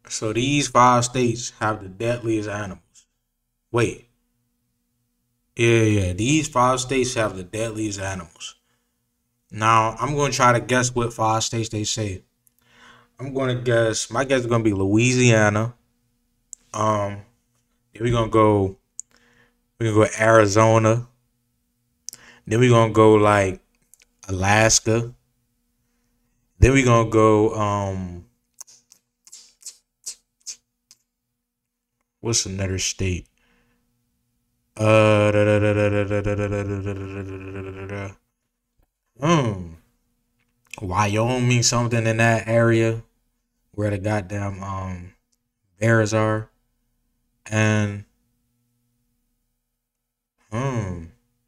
So these 5 states have the deadliest animals. Wait. Yeah. These 5 states have the deadliest animals. Now, I'm going to try to guess what 5 states they say. I'm going to guess, my guess is going to be Louisiana. Then we're going to go Arizona. Then we're going to go like Alaska. Then we're going to go, what's another state? Wyoming, something in that area where the goddamn bears are. And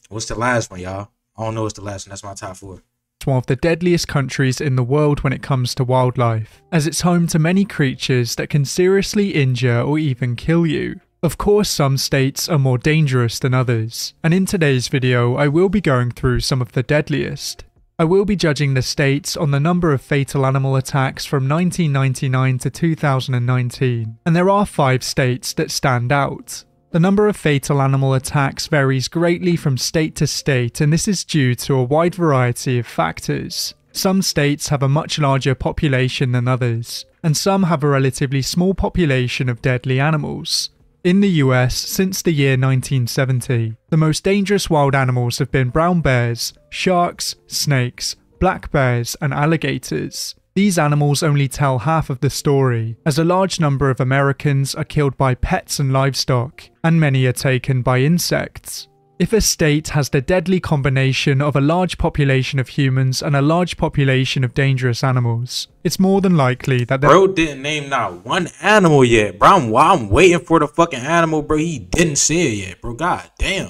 what's the last one, y'all? I don't know what's the last one. That's my top 4. It's one of the deadliest countries in the world when it comes to wildlife, as it's home to many creatures that can seriously injure or even kill you. Of course, some states are more dangerous than others, and in today's video I will be going through some of the deadliest. I will be judging the states on the number of fatal animal attacks from 1999 to 2019, and there are 5 states that stand out. The number of fatal animal attacks varies greatly from state to state, and this is due to a wide variety of factors. Some states have a much larger population than others, and some have a relatively small population of deadly animals. In the US, since the year 1970, the most dangerous wild animals have been brown bears, sharks, snakes, black bears, and alligators. These animals only tell half of the story, as a large number of Americans are killed by pets and livestock, and many are taken by insects. If a state has the deadly combination of a large population of humans and a large population of dangerous animals, it's more than likely that Bro didn't name not one animal yet, bro. I'm waiting for the fucking animal, bro. He didn't say it yet, bro. God damn.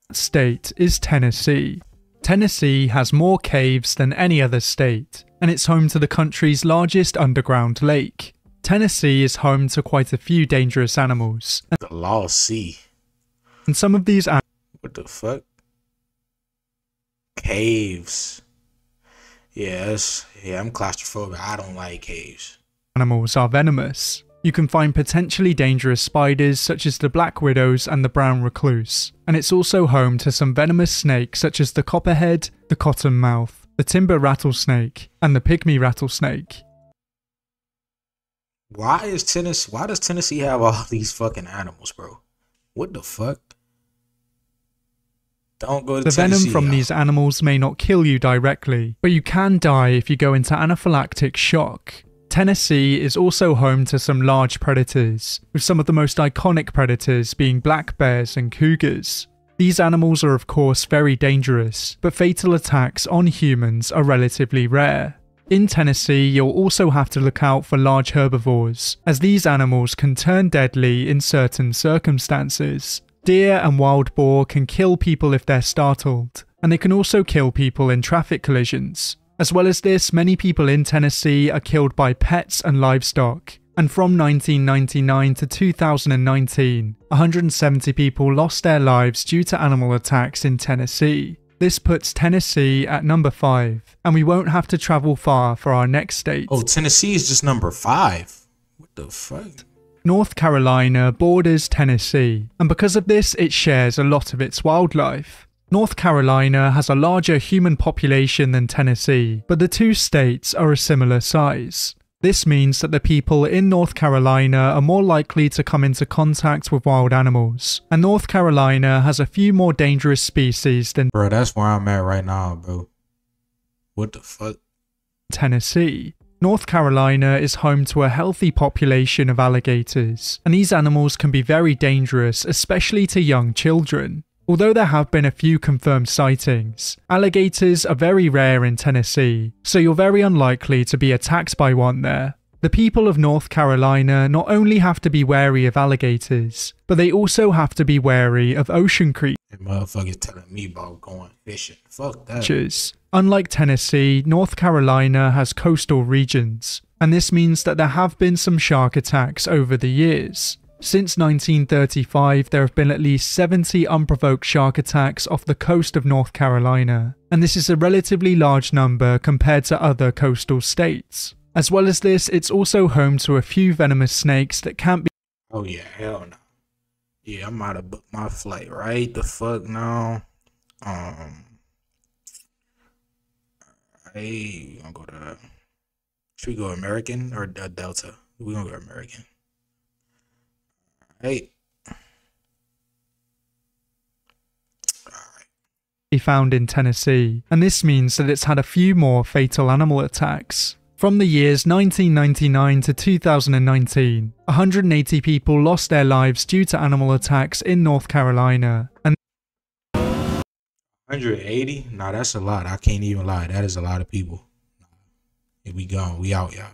That state is Tennessee. Tennessee has more caves than any other state, and it's home to the country's largest underground lake. Tennessee is home to quite a few dangerous animals. The Lost Sea. And some of these What the fuck? Caves. Yes. Yeah, I'm claustrophobic. I don't like caves. Animals are venomous. You can find potentially dangerous spiders such as the black widows and the brown recluse. And it's also home to some venomous snakes such as the copperhead, the cottonmouth, the timber rattlesnake, and the pygmy rattlesnake. Why does Tennessee have all these fucking animals, bro? What the fuck? Don't go to The Tennessee, venom from these animals may not kill you directly, but you can die if you go into anaphylactic shock. Tennessee is also home to some large predators, with some of the most iconic predators being black bears and cougars. These animals are of course very dangerous, but fatal attacks on humans are relatively rare. In Tennessee, you'll also have to look out for large herbivores, as these animals can turn deadly in certain circumstances. Deer and wild boar can kill people if they're startled, and they can also kill people in traffic collisions. As well as this, many people in Tennessee are killed by pets and livestock, and from 1999 to 2019, 170 people lost their lives due to animal attacks in Tennessee. This puts Tennessee at number 5, and we won't have to travel far for our next state. Oh, Tennessee is just number 5. What the fuck? North Carolina borders Tennessee, and because of this, it shares a lot of its wildlife. North Carolina has a larger human population than Tennessee, but the two states are a similar size. This means that the people in North Carolina are more likely to come into contact with wild animals, and North Carolina has a few more dangerous species than Bro, that's where I'm at right now, bro. What the fuck? Tennessee. North Carolina is home to a healthy population of alligators, and these animals can be very dangerous, especially to young children. Although there have been a few confirmed sightings, alligators are very rare in Tennessee, so you're very unlikely to be attacked by one there. The people of North Carolina not only have to be wary of alligators, but they also have to be wary of ocean creatures. Motherfuckers telling me about going fishing. Fuck that. Unlike Tennessee, North Carolina has coastal regions, and this means that there have been some shark attacks over the years. Since 1935, there have been at least 70 unprovoked shark attacks off the coast of North Carolina, and this is a relatively large number compared to other coastal states. As well as this, it's also home to a few venomous snakes that can't be. Oh yeah, hell no. Yeah, I'm about to book my flight right the fuck now. Hey, we gonna go to. Should we go American or Delta? We gonna go American. Hey. Be found in Tennessee, and this means that it's had a few more fatal animal attacks. From the years 1999 to 2019, 180 people lost their lives due to animal attacks in North Carolina. And 180? Nah, that's a lot. I can't even lie. That is a lot of people. Here we go. We out, y'all.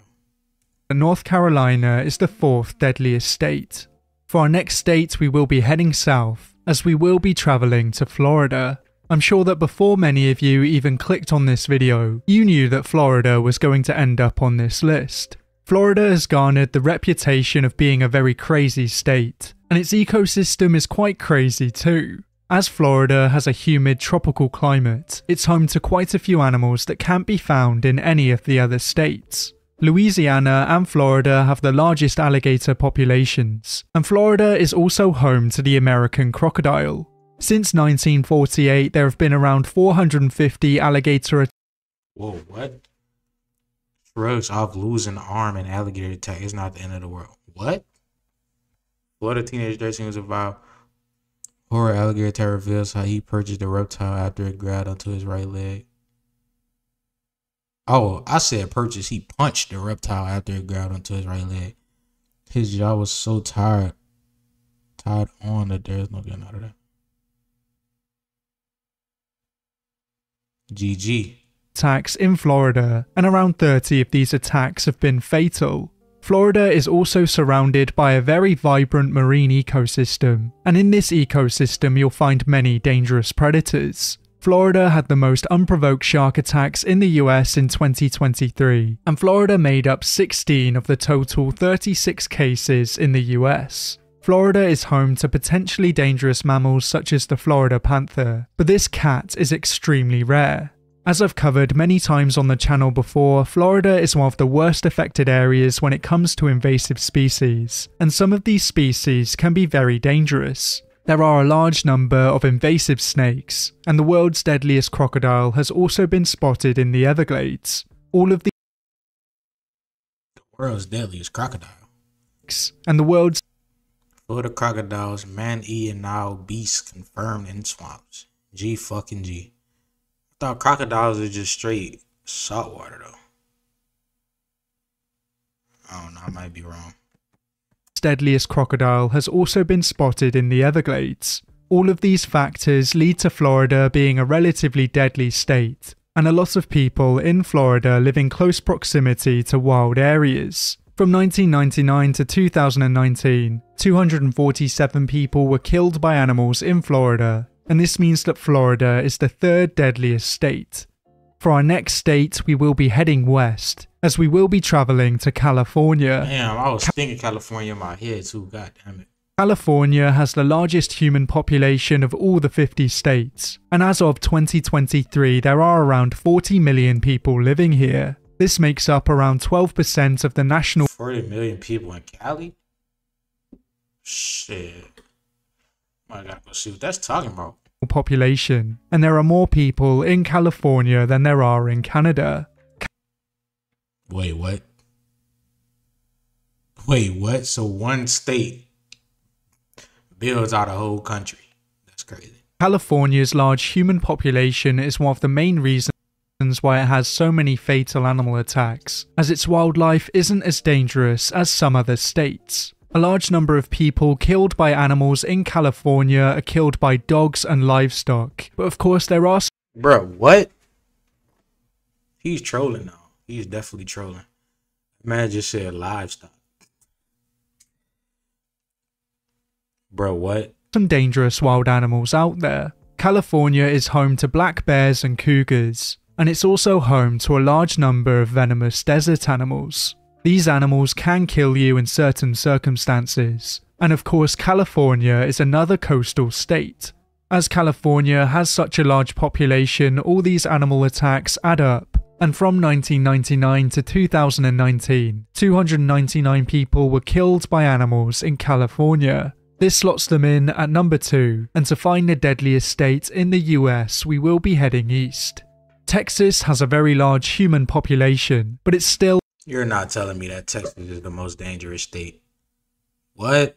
North Carolina is the 4th deadliest state. For our next state, we will be heading south, as we will be traveling to Florida. I'm sure that before many of you even clicked on this video, you knew that Florida was going to end up on this list. Florida has garnered the reputation of being a very crazy state, and its ecosystem is quite crazy too. As Florida has a humid tropical climate, it's home to quite a few animals that can't be found in any of the other states. Louisiana and Florida have the largest alligator populations, and Florida is also home to the American crocodile. Since 1948, there have been around 450 alligator attacks. Whoa, what? Shrugs off losing an arm in alligator attack is not the end of the world. What? Florida teenage 13 was about horror alligator attack reveals how he purchased a reptile after it grabbed onto his right leg. Oh, I said purchase. He punched the reptile after it grabbed onto his right leg. His jaw was so tied on that there's no getting out of that. GG. Attacks in Florida, and around 30 of these attacks have been fatal. Florida is also surrounded by a very vibrant marine ecosystem, and in this ecosystem you'll find many dangerous predators. Florida had the most unprovoked shark attacks in the US in 2023, and Florida made up 16 of the total 36 cases in the US. Florida is home to potentially dangerous mammals such as the Florida panther, but this cat is extremely rare. As I've covered many times on the channel before, Florida is one of the worst affected areas when it comes to invasive species, and some of these species can be very dangerous. There are a large number of invasive snakes, and the world's deadliest crocodile has also been spotted in the Everglades. All of the world's deadliest crocodile. And the world's Florida crocodiles, man-eating now beasts confirmed in swamps. G fucking G. I thought crocodiles are just straight saltwater though. I don't know, I might be wrong. Deadliest crocodile has also been spotted in the Everglades. All of these factors lead to Florida being a relatively deadly state, and a lot of people in Florida live in close proximity to wild areas. From 1999 to 2019, 247 people were killed by animals in Florida, and this means that Florida is the 3rd deadliest state. For our next state, we will be heading west, as we will be traveling to California. Damn, I was thinking California in my head too, god damn it. California has the largest human population of all the 50 states, and as of 2023 there are around 40 million people living here. This makes up around 12% of the national 40 million people in Cali? Shit. I gotta go see what that's talking about. population, and there are more people in California than there are in Canada. Wait, what? Wait, what? So one state builds out a whole country. That's crazy. California's large human population is one of the main reasons why it has so many fatal animal attacks, as its wildlife isn't as dangerous as some other states. A large number of people killed by animals in California are killed by dogs and livestock, but of course there are... Bro, what? He's trolling now. He's definitely trolling. Man just said livestock. Bro, what? Some dangerous wild animals out there. California is home to black bears and cougars, and it's also home to a large number of venomous desert animals. These animals can kill you in certain circumstances, and of course California is another coastal state. As California has such a large population, all these animal attacks add up, And from 1999 to 2019, 299 people were killed by animals in California. This slots them in at number 2, and to find the deadliest state in the US, we will be heading east. Texas has a very large human population, but it's still... You're not telling me that Texas is the most dangerous state. What?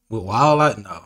With wildlife? No.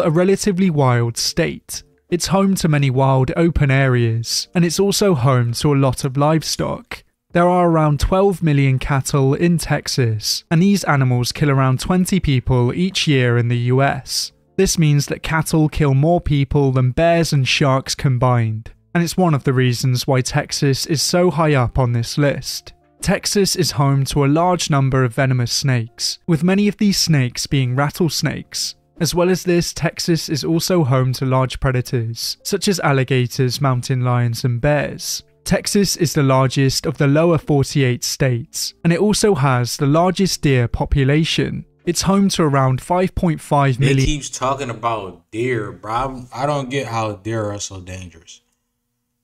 A relatively wild state. It's home to many wild open areas, and it's also home to a lot of livestock. There are around 12 million cattle in Texas, and these animals kill around 20 people each year in the US. This means that cattle kill more people than bears and sharks combined, and it's one of the reasons why Texas is so high up on this list. Texas is home to a large number of venomous snakes, with many of these snakes being rattlesnakes. As well as this, Texas is also home to large predators, such as alligators, mountain lions, and bears. Texas is the largest of the lower 48 states, and it also has the largest deer population. It's home to around 5.5 million. It keeps talking about deer, bro. I don't get how deer are so dangerous.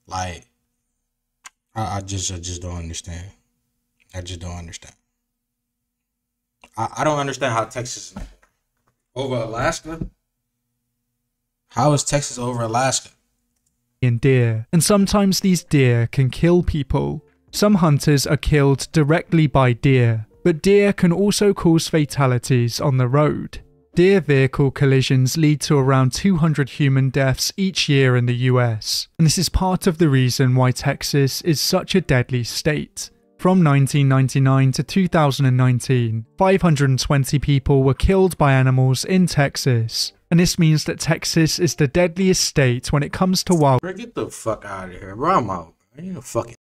Like, I just don't understand. I just don't understand. I don't understand how Texas is over Alaska. How is Texas over Alaska? Deer, and sometimes these deer can kill people. Some hunters are killed directly by deer, but deer can also cause fatalities on the road. Deer vehicle collisions lead to around 200 human deaths each year in the US, and this is part of the reason why Texas is such a deadly state. From 1999 to 2019, 520 people were killed by animals in Texas, and this means that Texas is the deadliest state when it comes to wild. Bro, get the fuck out of here, bro. I'm out. I ain't no fucking